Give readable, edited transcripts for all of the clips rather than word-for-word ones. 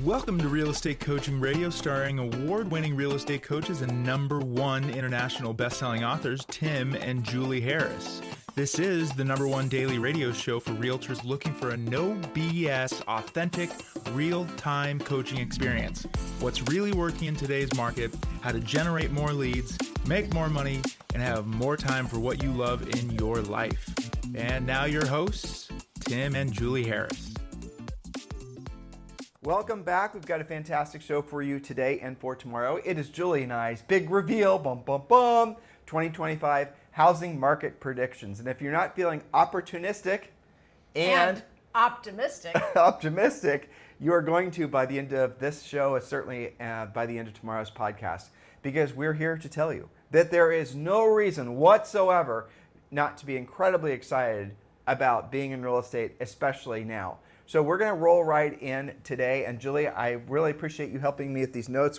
Welcome to Real Estate Coaching Radio, starring award-winning real estate coaches and #1 international best-selling authors, Tim and Julie Harris. This is the #1 daily radio show for realtors looking for a no BS, authentic, real-time coaching experience. What's really working in today's market, how to generate more leads, make more money, and have more time for what you love in your life. And now your hosts, Tim and Julie Harris. Welcome back. We've got a fantastic show for you today and for tomorrow. It is Julie and I's big reveal, 2025 housing market predictions. And if you're not feeling opportunistic and optimistic, you are going to by the end of this show, and certainly by the end of tomorrow's podcast, because we're here to tell you that there is no reason whatsoever not to be incredibly excited about being in real estate, especially now. So we're going to roll right in today. And Julie, I really appreciate you helping me with these notes.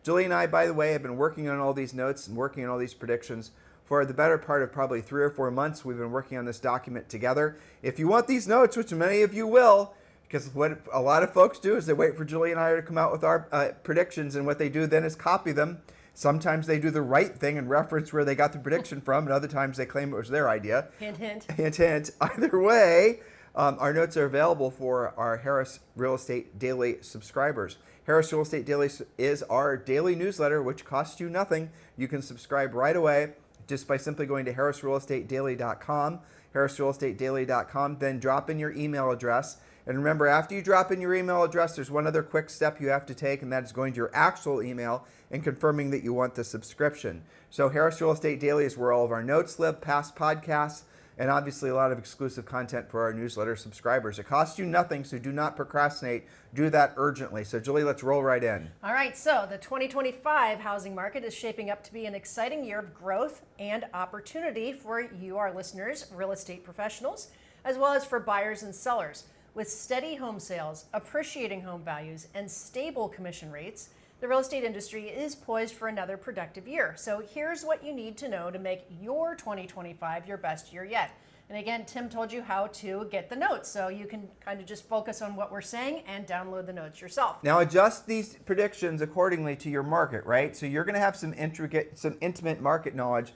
Julie and I, by the way, have been working on all these notes and working on all these predictions for the better part of probably 3 or 4 months. We've been working on this document together. If you want these notes, which many of you will, because what a lot of folks do is they wait for Julie and I to come out with our predictions, and what they do then is copy them. Sometimes they do the right thing and reference where they got the prediction from, and other times they claim it was their idea. Hint, hint. Hint, hint. Either way, our notes are available for our Harris Real Estate Daily subscribers. Harris Real Estate Daily is our daily newsletter, which costs you nothing. You can subscribe right away just by simply going to harrisrealestatedaily.com, harrisrealestatedaily.com, then drop in your email address. And remember, after you drop in your email address, there's one other quick step you have to take, and that is going to your actual email and confirming that you want the subscription. So Harris Real Estate Daily is where all of our notes live, past podcasts, and obviously a lot of exclusive content for our newsletter subscribers. It costs you nothing, so do not procrastinate. Do that urgently. So Julie, let's roll right in. All right, so the 2025 housing market is shaping up to be an exciting year of growth and opportunity for you, our listeners, real estate professionals, as well as for buyers and sellers. With steady home sales, appreciating home values, and stable commission rates, the real estate industry is poised for another productive year. So here's what you need to know to make your 2025 your best year yet. And again, Tim told you how to get the notes, so you can kind of just focus on what we're saying and download the notes yourself. Now adjust these predictions accordingly to your market, right? So you're going to have some intimate market knowledge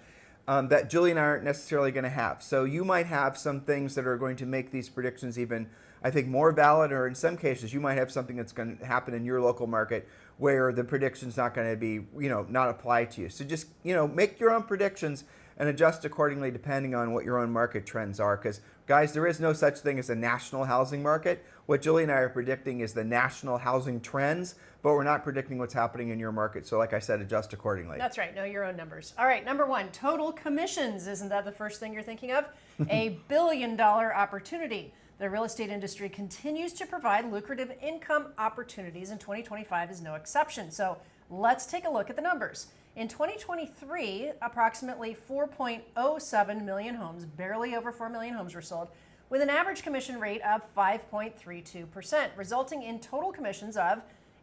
that Julie and I aren't necessarily going to have. So you might have some things that are going to make these predictions even, I think, more valid, or in some cases you might have something that's going to happen in your local market where the prediction's not going to be, not applied to you. So just, make your own predictions and adjust accordingly depending on what your own market trends are. Because, guys, there is no such thing as a national housing market. What Julie and I are predicting is the national housing trends, but we're not predicting what's happening in your market. So like I said, adjust accordingly. That's right. Know your own numbers. All right, #1, total commissions. Isn't that the first thing you're thinking of? A billion-dollar opportunity. The real estate industry continues to provide lucrative income opportunities, and 2025 is no exception. So let's take a look at the numbers. In 2023, approximately 4.07 million homes, barely over 4 million homes were sold, with an average commission rate of 5.32%, resulting in total commissions of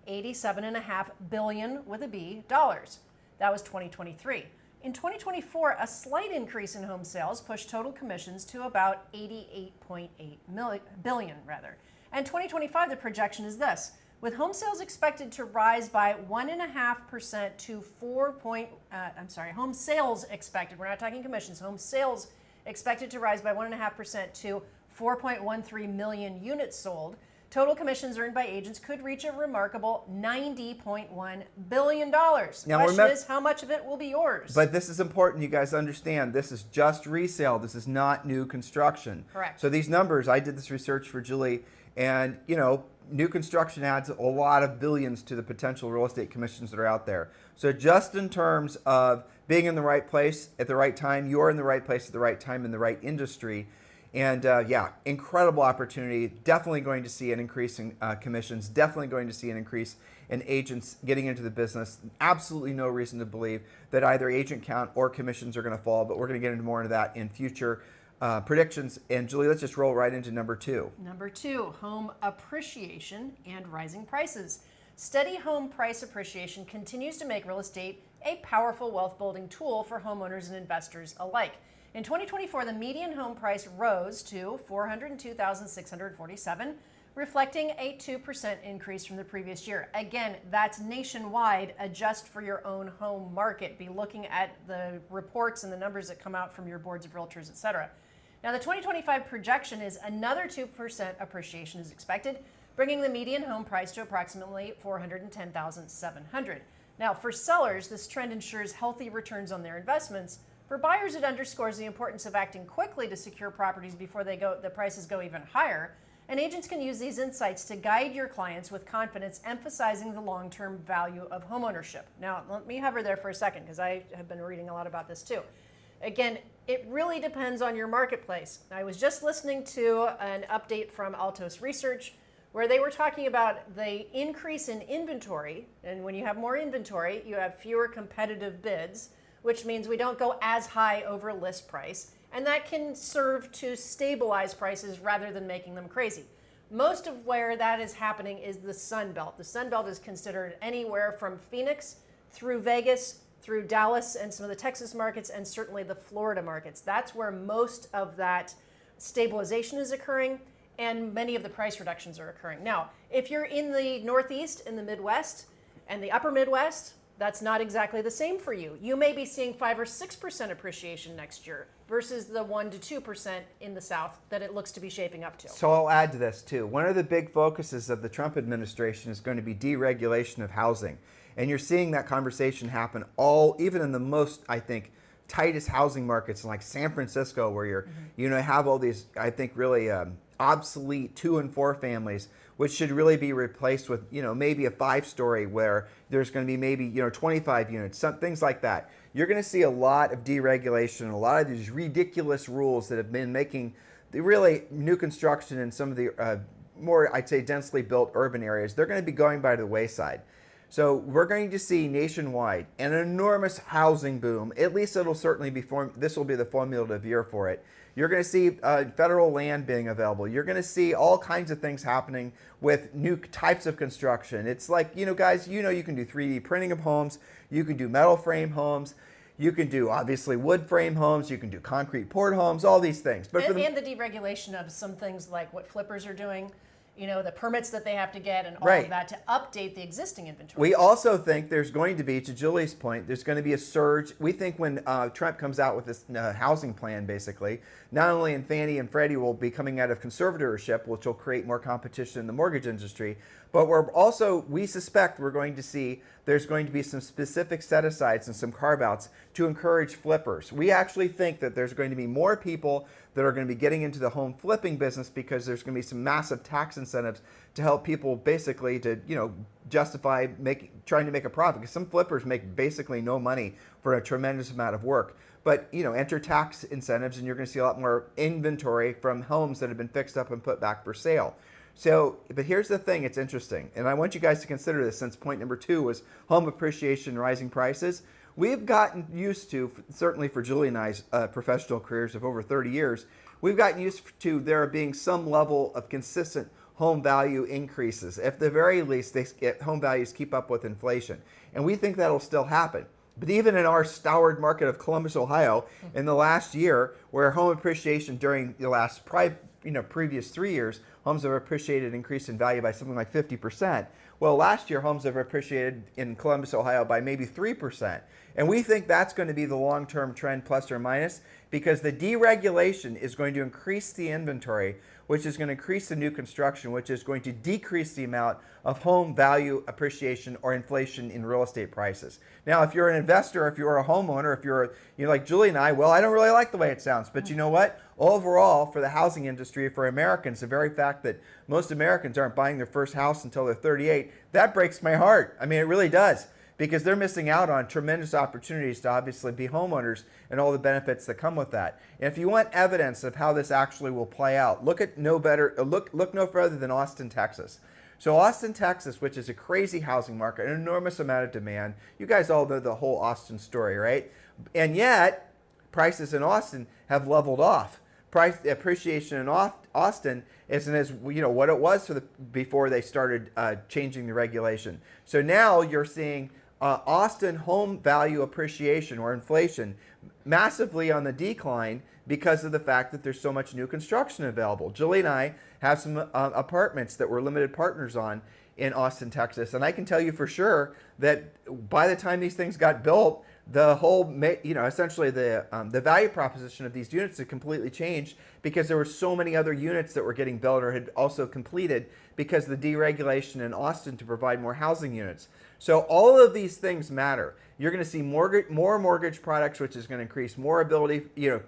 $87.5 billion with a B dollars. That was 2023. In 2024, a slight increase in home sales pushed total commissions to about $88.8 billion. And 2025, the projection is this: with home sales expected to rise by 1.5% to home sales expected. We're not talking commissions. Home sales expected to rise by 1.5% to 4.13 million units sold. Total commissions earned by agents could reach a remarkable $90.1 billion. Now, question is, how much of it will be yours? But this is important, you guys understand. This is just resale. This is not new construction. Correct. So these numbers, I did this research for Julie, and new construction adds a lot of billions to the potential real estate commissions that are out there. So just in terms of being in the right place at the right time, you're in the right place at the right time in the right industry. And incredible opportunity. Definitely going to see an increase in commissions. Definitely going to see an increase in agents getting into the business. Absolutely no reason to believe that either agent count or commissions are going to fall, but we're going to get into more into that in future predictions. And Julie, let's just roll right into #2. #2, home appreciation and rising prices. Steady home price appreciation continues to make real estate a powerful wealth building tool for homeowners and investors alike. In 2024, the median home price rose to $402,647, reflecting a 2% increase from the previous year. Again, that's nationwide. Adjust for your own home market. Be looking at the reports and the numbers that come out from your boards of realtors, et cetera. Now, the 2025 projection is another 2% appreciation is expected, bringing the median home price to approximately $410,700. Now, for sellers, this trend ensures healthy returns on their investments. For buyers, it underscores the importance of acting quickly to secure properties before the prices go even higher. And agents can use these insights to guide your clients with confidence, emphasizing the long-term value of homeownership. Now, let me hover there for a second because I have been reading a lot about this too. Again, it really depends on your marketplace. I was just listening to an update from Altos Research where they were talking about the increase in inventory. And when you have more inventory, you have fewer competitive bids, which means we don't go as high over list price. And that can serve to stabilize prices rather than making them crazy. Most of where that is happening is the Sun Belt. The Sun Belt is considered anywhere from Phoenix through Vegas, through Dallas and some of the Texas markets, and certainly the Florida markets. That's where most of that stabilization is occurring and many of the price reductions are occurring. Now, if you're in the Northeast, in the Midwest, and the upper Midwest, that's not exactly the same for you. You may be seeing 5 or 6% appreciation next year versus the 1 to 2% in the South that it looks to be shaping up to. So I'll add to this too. One of the big focuses of the Trump administration is going to be deregulation of housing. And you're seeing that conversation happen even in the most, I think, tightest housing markets like San Francisco, where you're, have all these, I think, really obsolete 2 and 4 families, which should really be replaced with, maybe a 5-story where there's going to be maybe, 25 units, things like that. You're going to see a lot of deregulation, a lot of these ridiculous rules that have been making the really new construction in some of the more, I'd say, densely built urban areas. They're going to be going by the wayside. So we're going to see nationwide an enormous housing boom. At least it'll certainly be this will be the formulative year for it. You're going to see federal land being available. You're going to see all kinds of things happening with new types of construction. It's like, guys, you can do 3D printing of homes. You can do metal frame homes. You can do, obviously, wood frame homes. You can do concrete poured homes, all these things. But and the deregulation of some things like what flippers are doing, the permits that they have to get and all Right. of that to update the existing inventory. We also think there's going to be, to Julie's point, there's going to be a surge. We think when Trump comes out with this housing plan, basically, not only in Fannie and Freddie will be coming out of conservatorship, which will create more competition in the mortgage industry, but we suspect we're going to see there's going to be some specific set-asides and some carve-outs to encourage flippers. We actually think that there's going to be more people that are going to be getting into the home flipping business because there's going to be some massive tax incentives to help people basically to, justify trying to make a profit. Because some flippers make basically no money for a tremendous amount of work. But, enter tax incentives and you're going to see a lot more inventory from homes that have been fixed up and put back for sale. So, but here's the thing, it's interesting. And I want you guys to consider this since point number 2 was home appreciation, rising prices. We've gotten used to, certainly for Julie and I's professional careers of over 30 years, we've gotten used to there being some level of consistent home value increases. At the very least, home values keep up with inflation. And we think that'll still happen. But even in our stalwart market of Columbus, Ohio, in the last year, where home appreciation during the last previous 3 years, homes have appreciated, increased in value by something like 50%. Well, last year, homes have appreciated in Columbus, Ohio by maybe 3%. And we think that's going to be the long-term trend, plus or minus, because the deregulation is going to increase the inventory, which is going to increase the new construction, which is going to decrease the amount of home value appreciation or inflation in real estate prices. Now, if you're an investor, if you're a homeowner, if you're like Julie and I, well, I don't really like the way it sounds, but you know what? Overall, for the housing industry, for Americans, the very fact that most Americans aren't buying their first house until they're 38, that breaks my heart. I mean, it really does, because they're missing out on tremendous opportunities to obviously be homeowners and all the benefits that come with that. And if you want evidence of how this actually will play out, look no further than Austin, Texas. So Austin, Texas, which is a crazy housing market, an enormous amount of demand. You guys all know the whole Austin story, right? And yet, prices in Austin have leveled off. Price appreciation in Austin isn't as what it was before they started changing the regulation. So now you're seeing Austin home value appreciation or inflation massively on the decline because of the fact that there's so much new construction available. Julie and I have some apartments that we're limited partners on in Austin, Texas, and I can tell you for sure that by the time these things got built, the whole, essentially the value proposition of these units had completely changed because there were so many other units that were getting built or had also completed because of the deregulation in Austin to provide more housing units. So all of these things matter. You're going to see more mortgage products, which is going to increase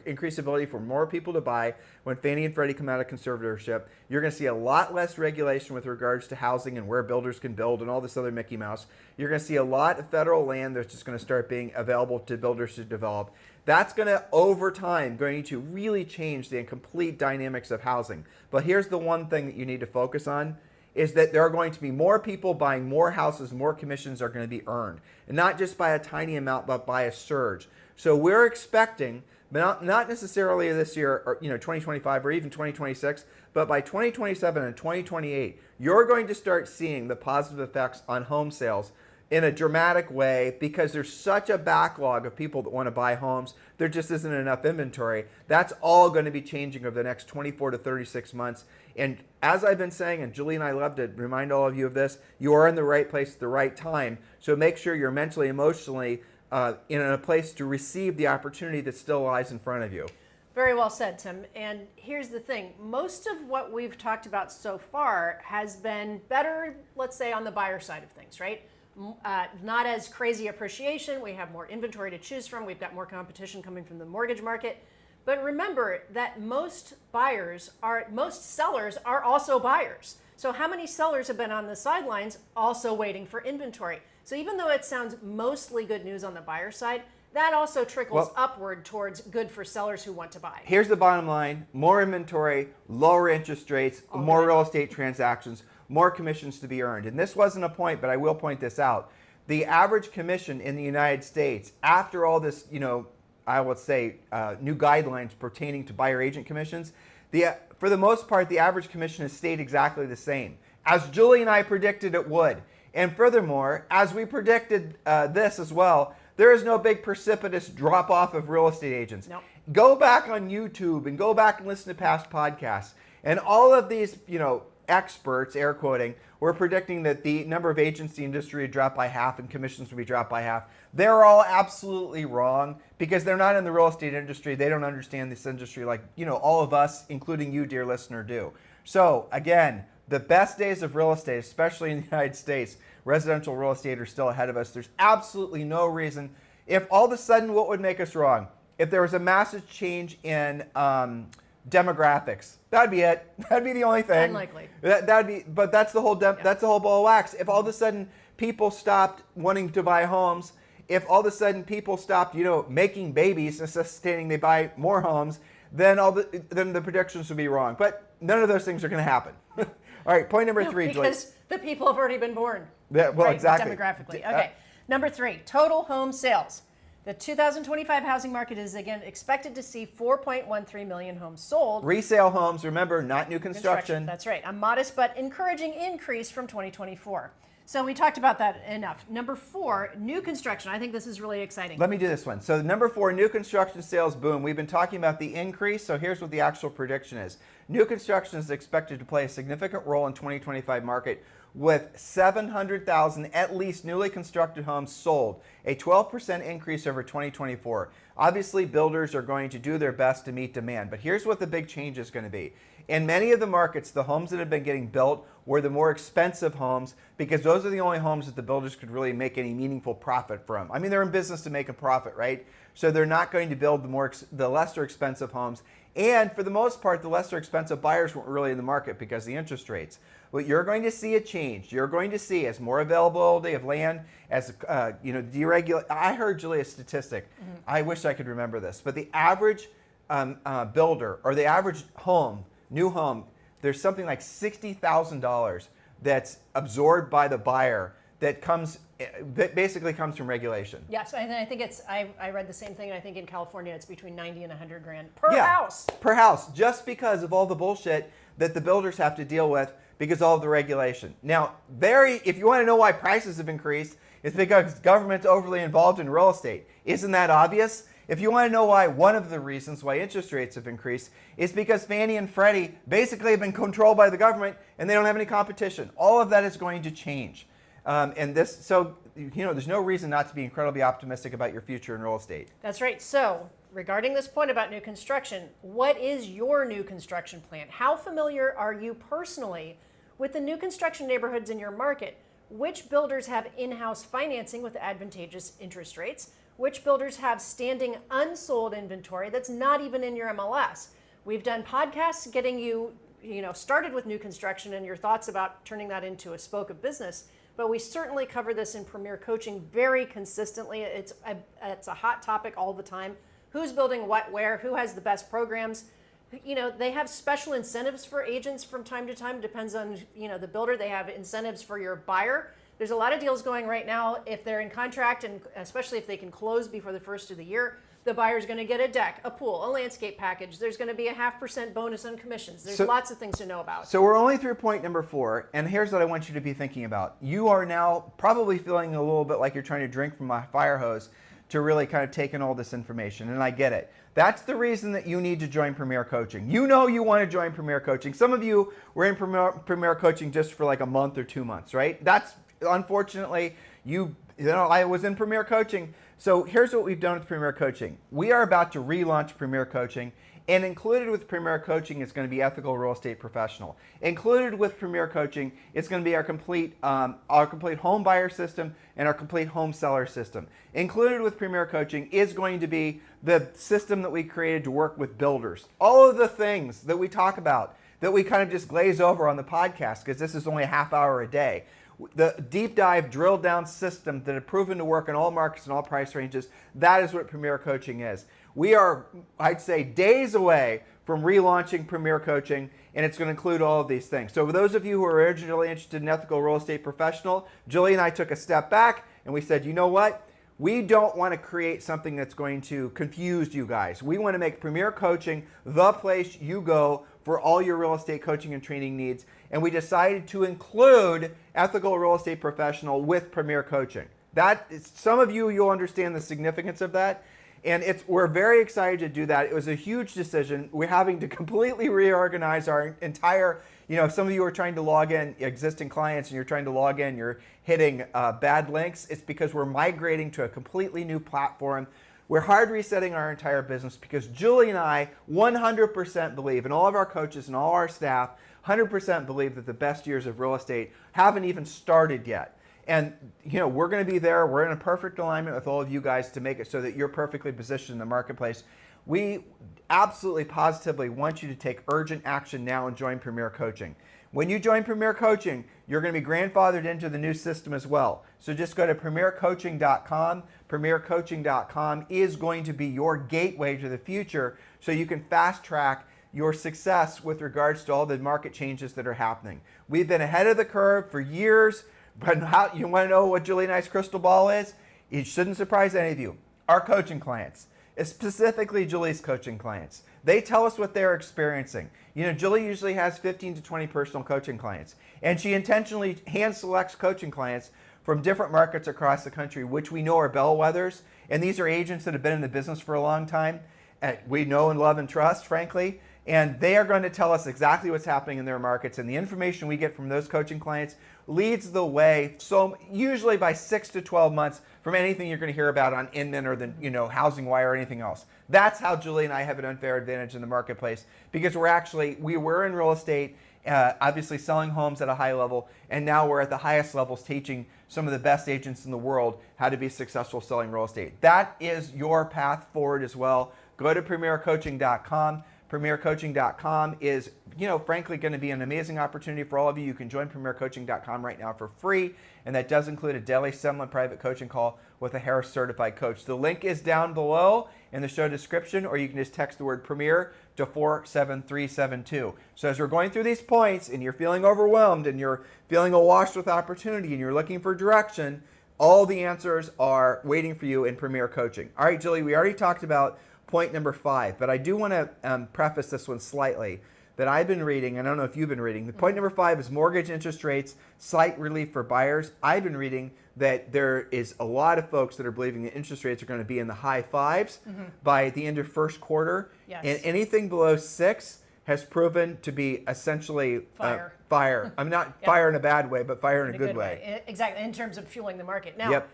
increase ability for more people to buy when Fannie and Freddie come out of conservatorship. You're going to see a lot less regulation with regards to housing and where builders can build and all this other Mickey Mouse. You're going to see a lot of federal land that's just going to start being available to builders to develop. That's going to, over time, going to really change the complete dynamics of housing. But here's the one thing that you need to focus on, is that there are going to be more people buying more houses, more commissions are going to be earned. And not just by a tiny amount, but by a surge. So we're expecting, but not necessarily this year, or 2025 or even 2026, but by 2027 and 2028, you're going to start seeing the positive effects on home sales in a dramatic way because there's such a backlog of people that want to buy homes. There just isn't enough inventory. That's all going to be changing over the next 24 to 36 months. And as I've been saying, and Julie and I love to remind all of you of this, you are in the right place at the right time. So make sure you're mentally, emotionally in a place to receive the opportunity that still lies in front of you. Very well said, Tim. And here's the thing. Most of what we've talked about so far has been better, let's say, on the buyer side of things, right? Not as crazy appreciation. We have more inventory to choose from. We've got more competition coming from the mortgage market. But remember that most sellers are also buyers. So how many sellers have been on the sidelines also waiting for inventory? So even though it sounds mostly good news on the buyer side, that also trickles upward towards good for sellers who want to buy. Here's the bottom line. More inventory, lower interest rates, more real estate transactions, more commissions to be earned. And this wasn't a point, but I will point this out. The average commission in the United States, after all this, I would say, new guidelines pertaining to buyer agent commissions, for the most part, the average commission has stayed exactly the same, as Julie and I predicted it would. And furthermore, as we predicted this as well, there is no big precipitous drop off of real estate agents. Nope. Go back on YouTube and go back and listen to past podcasts. And all of these, experts, air quoting, were predicting that the number of agents in the industry would drop by half and commissions would be dropped by half. They're all absolutely wrong because they're not in the real estate industry. They don't understand this industry like, all of us, including you, dear listener, do. So again, the best days of real estate, especially in the United States, residential real estate are still ahead of us. There's absolutely no reason. If all of a sudden, what would make us wrong? If there was a massive change in demographics, that'd be it. That'd be the only thing. Unlikely. That'd be, but that's the whole that's the whole ball of wax. If all of a sudden people stopped wanting to buy homes, if all of a sudden people stopped, making babies, necessitating they buy more homes, then the predictions would be wrong. But none of those things are going to happen. All right, point number 3, Julie. Because the people have already been born. Exactly. Demographically. Okay. Number 3, total home sales. The 2025 housing market is again expected to see 4.13 million homes sold. Resale homes, remember, not new construction. That's right. A modest but encouraging increase from 2024. So we talked about that enough. Number 4, new construction. I think this is really exciting. Let me do this one. So number 4, new construction sales boom. We've been talking about the increase, so here's what the actual prediction is. New construction is expected to play a significant role in 2025 market with 700,000 at least newly constructed homes sold, a 12% increase over 2024. Obviously, builders are going to do their best to meet demand, but here's what the big change is going to be. In many of the markets, the homes that have been getting built were the more expensive homes because those are the only homes that the builders could really make any meaningful profit from. I mean, they're in business to make a profit, right? So they're not going to build the lesser expensive homes. And for the most part, the lesser expensive buyers weren't really in the market because of the interest rates. But you're going to see a change. You're going to see as more availability of land, as deregulate. I heard Julia's statistic. Mm-hmm. I wish I could remember this, but the average builder or the average home, new home, there's something like $60,000 that's absorbed by the buyer that basically comes from regulation. Yes, and I think I read the same thing. I think in California it's between 90 and 100 grand per house. Per house, just because of all the bullshit that the builders have to deal with because of all of the regulation. Now, if you want to know why prices have increased, it's because government's overly involved in real estate. Isn't that obvious? If you want to know why, one of the reasons why interest rates have increased is because Fannie and Freddie basically have been controlled by the government and they don't have any competition. All of that is going to change. So there's no reason not to be incredibly optimistic about your future in real estate. That's right. So regarding this point about new construction, what is your new construction plan? How familiar are you personally with the new construction neighborhoods in your market? Which builders have in-house financing with advantageous interest rates? Which builders have standing unsold inventory that's not even in your MLS? We've done podcasts getting you started with new construction and your thoughts about turning that into a spoke of business. But we certainly cover this in Premier Coaching very consistently. It's a hot topic all the time. Who's building what where? Who has the best programs? They have special incentives for agents from time to time. Depends on the builder. They have incentives for your buyer. There's a lot of deals going right now. If they're in contract, and especially if they can close before the first of the year, the buyer's going to get a deck, a pool, a landscape package. There's going to be a 0.5% bonus on commissions. There's lots of things to know about. So we're only through point number 4, and here's what I want you to be thinking about. You are now probably feeling a little bit like you're trying to drink from a fire hose to really kind of take in all this information, and I get it. That's the reason that you need to join Premier Coaching. You know you want to join Premier Coaching. Some of you were in Premier Coaching just for like a month or 2 months, right? That's unfortunately, I was in Premier Coaching. So here's what we've done with Premier Coaching. We are about to relaunch Premier Coaching, and included with Premier Coaching is going to be Ethical Real Estate Professional. Included with Premier Coaching is going to be our complete home buyer system and our complete home seller system. Included with Premier Coaching is going to be the system that we created to work with builders. All of the things that we talk about that we kind of just glaze over on the podcast because this is only a half hour a day. The deep dive, drill down system that have proven to work in all markets and all price ranges, that is what Premier Coaching is. We are, I'd say, days away from relaunching Premier Coaching, and it's going to include all of these things. So for those of you who are originally interested in Ethical Real Estate Professional, Julie and I took a step back and we said, you know what? We don't want to create something that's going to confuse you guys. We want to make Premier Coaching the place you go for all your real estate coaching and training needs. And we decided to include Ethical Real Estate Professional with Premier Coaching. That is, some of you'll understand the significance of that. And we're very excited to do that. It was a huge decision. We're having to completely reorganize our entire, some of you are trying to log in, existing clients, and you're trying to log in, you're hitting bad links. It's because we're migrating to a completely new platform. We're hard resetting our entire business because Julie and I 100% believe, and all of our coaches and all our staff 100% believe that the best years of real estate haven't even started yet. And we're going to be there. We're in a perfect alignment with all of you guys to make it so that you're perfectly positioned in the marketplace. We absolutely positively want you to take urgent action now and join Premier Coaching. When you join Premier Coaching, you're going to be grandfathered into the new system as well. So just go to premiercoaching.com. Premiercoaching.com is going to be your gateway to the future so you can fast track your success with regards to all the market changes that are happening. We've been ahead of the curve for years, but you want to know what Julie and I's crystal ball is? It shouldn't surprise any of you. Our coaching clients, specifically Julie's coaching clients, they tell us what they're experiencing. Julie usually has 15 to 20 personal coaching clients, and she intentionally hand selects coaching clients from different markets across the country, which we know are bellwethers, and these are agents that have been in the business for a long time. We know and love and trust, frankly, and they are going to tell us exactly what's happening in their markets, and the information we get from those coaching clients leads the way, so usually by 6 to 12 months from anything you're going to hear about on Inman or the Housing Wire or anything else. That's how Julie and I have an unfair advantage in the marketplace, because we were in real estate, obviously selling homes at a high level, and now we're at the highest levels teaching some of the best agents in the world how to be successful selling real estate. That is your path forward as well. Go to premiercoaching.com. Premiercoaching.com is, frankly, going to be an amazing opportunity for all of you. You can join premiercoaching.com right now for free, and that does include a daily seminar private coaching call with a Harris certified coach. The link is down below in the show description, or you can just text the word Premier to 47372. So as we're going through these points and you're feeling overwhelmed and you're feeling awash with opportunity and you're looking for direction, all the answers are waiting for you in Premier Coaching. All right, Julie, we already talked about point number 5, but I do want to preface this one slightly. that I've been reading, and I don't know if you've been reading, the point number 5 is mortgage interest rates, slight relief for buyers. I've been reading that there is a lot of folks that are believing that interest rates are going to be in the high 5s by the end of first quarter. Yes. And anything below 6 has proven to be essentially fire. I'm not fire in a bad way, but fire in a good way. Exactly, in terms of fueling the market. Now, Yep.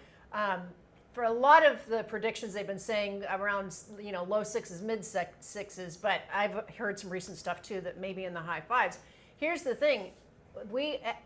For a lot of the predictions, they've been saying around low 6s, mid 6s, but I've heard some recent stuff too that maybe in the high 5s. Here's the thing.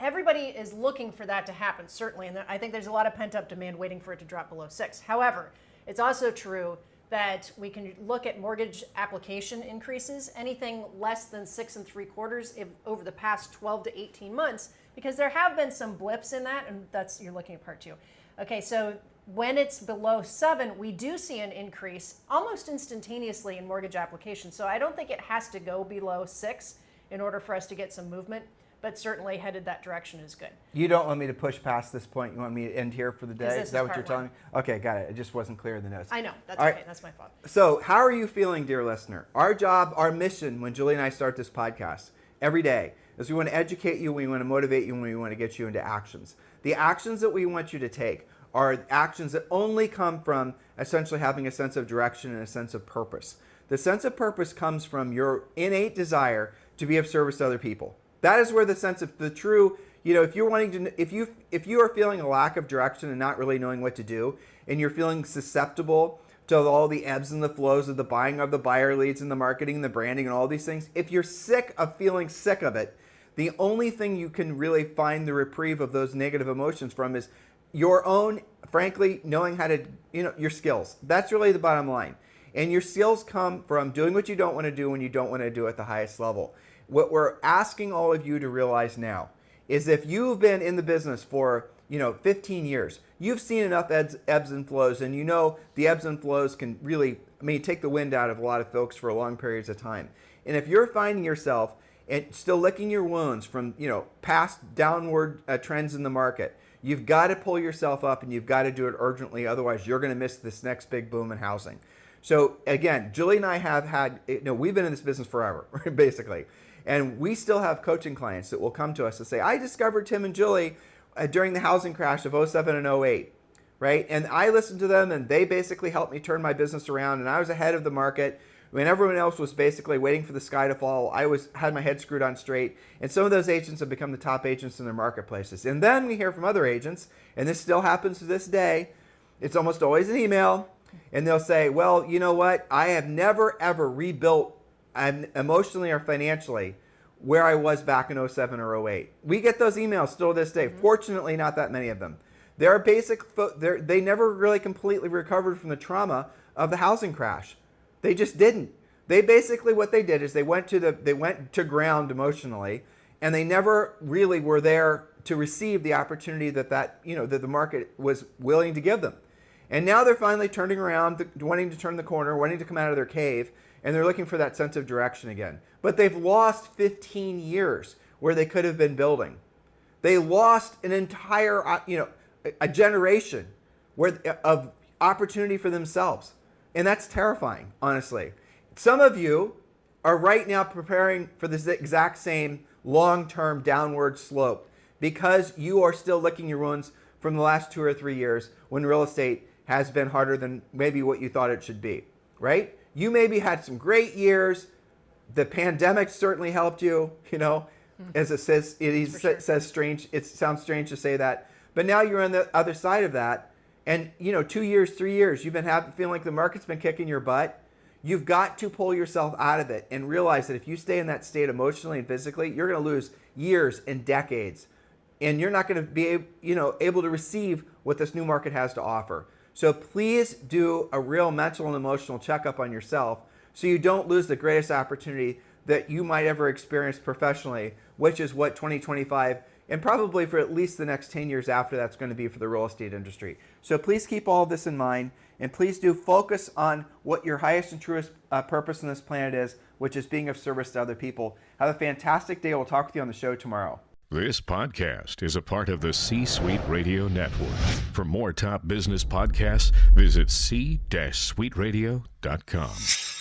Everybody is looking for that to happen, certainly, and I think there's a lot of pent-up demand waiting for it to drop below 6. However, it's also true that we can look at mortgage application increases, anything less than 6 3/4 over the past 12 to 18 months, because there have been some blips in that, and you're looking at part 2. Okay, so when it's below 7, we do see an increase almost instantaneously in mortgage applications. So I don't think it has to go below 6 in order for us to get some movement, but certainly headed that direction is good. You don't want me to push past this point. You want me to end here for the day? Is that what you're telling me? Okay, got it. It just wasn't clear in the notes. I know. That's All okay. right. That's my fault. So how are you feeling, dear listener? Our job, our mission when Julie and I start this podcast every day is we want to educate you, we want to motivate you, and we want to get you into actions. The actions that we want you to take are actions that only come from essentially having a sense of direction and a sense of purpose. The sense of purpose comes from your innate desire to be of service to other people. That is where the sense of the true, if you're wanting to, if you are feeling a lack of direction and not really knowing what to do, and you're feeling susceptible to all the ebbs and the flows of the buying of the buyer leads and the marketing and the branding and all these things, if you're sick of feeling sick of it, the only thing you can really find the reprieve of those negative emotions from is your own, frankly, knowing how to, your skills. That's really the bottom line. And your skills come from doing what you don't want to do when you don't want to do at the highest level. What we're asking all of you to realize now is if you've been in the business for 15 years, you've seen enough ebbs and flows, and the ebbs and flows can really, take the wind out of a lot of folks for long periods of time. And if you're finding yourself and still licking your wounds from past downward trends in the market, you've got to pull yourself up and you've got to do it urgently. Otherwise, you're going to miss this next big boom in housing. So again, Julie and I have had, we've been in this business forever, basically. And we still have coaching clients that will come to us and say, I discovered Tim and Julie during the housing crash of 07 and 08, right? And I listened to them and they basically helped me turn my business around, and I was ahead of the market. When everyone else was basically waiting for the sky to fall, I had my head screwed on straight. And some of those agents have become the top agents in their marketplaces. And then we hear from other agents, and this still happens to this day. It's almost always an email. And they'll say, well, you know what? I have never, ever rebuilt emotionally or financially where I was back in 07 or 08. We get those emails still to this day. Fortunately, not that many of them. They never really completely recovered from the trauma of the housing crash. They just didn't. They basically, what they did is they went to ground emotionally, and they never really were there to receive the opportunity that the market was willing to give them. And now they're finally turning around, wanting to turn the corner, wanting to come out of their cave, and they're looking for that sense of direction again. But they've lost 15 years where they could have been building. They lost an entire, a generation of opportunity for themselves. And that's terrifying, honestly. Some of you are right now preparing for this exact same long-term downward slope because you are still licking your wounds from the last 2 or 3 years when real estate has been harder than maybe what you thought it should be, right? You maybe had some great years. The pandemic certainly helped you, as it says, it sounds strange to say that, but now you're on the other side of that. And 2 years, 3 years, you've been feeling like the market's been kicking your butt. You've got to pull yourself out of it and realize that if you stay in that state emotionally and physically, you're going to lose years and decades, and you're not going to be able to receive what this new market has to offer. So please do a real mental and emotional checkup on yourself so you don't lose the greatest opportunity that you might ever experience professionally, which is what 2025 and probably for at least the next 10 years after that's going to be for the real estate industry. So please keep all of this in mind, and please do focus on what your highest and truest purpose on this planet is, which is being of service to other people. Have a fantastic day. We'll talk with you on the show tomorrow. This podcast is a part of the C-Suite Radio Network. For more top business podcasts, visit c-suiteradio.com.